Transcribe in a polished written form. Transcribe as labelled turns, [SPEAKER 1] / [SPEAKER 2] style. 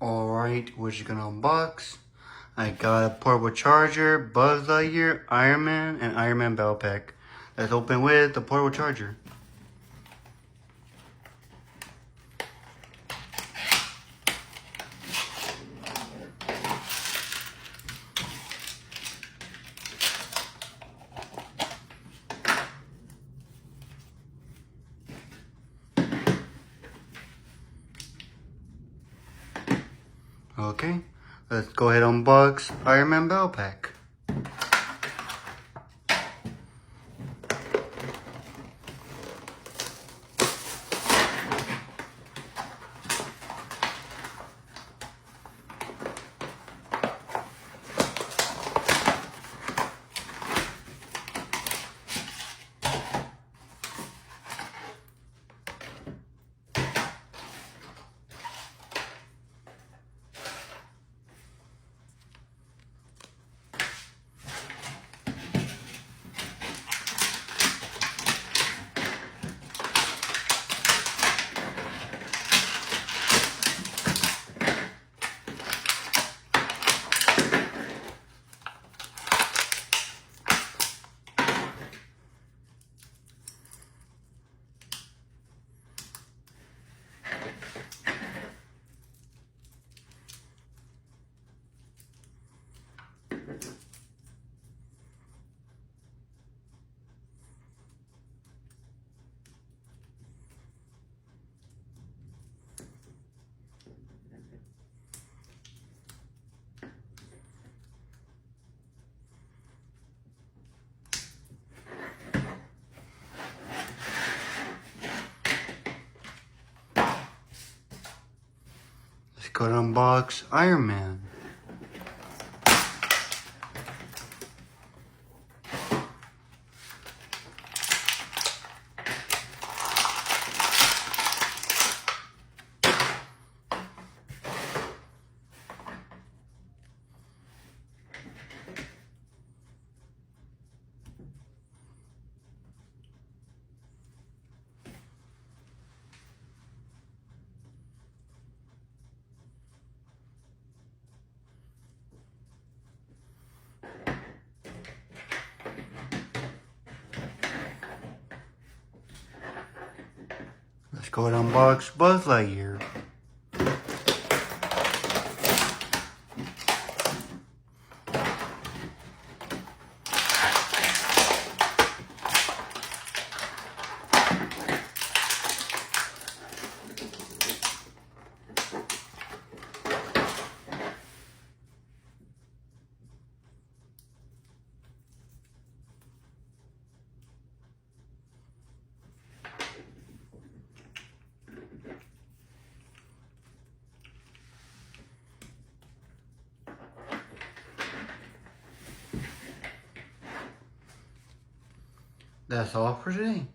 [SPEAKER 1] Alright, we're just gonna unbox. I got a portable charger, Buzz Lightyear, Iron Man, and Iron Man Battle Pack. Let's open with the portable charger. Okay, let's go ahead and unbox Iron Man Battle Pack. Let's go to unbox Iron Man. Let's go ahead and unbox Buzz Lightyear. That's all for today.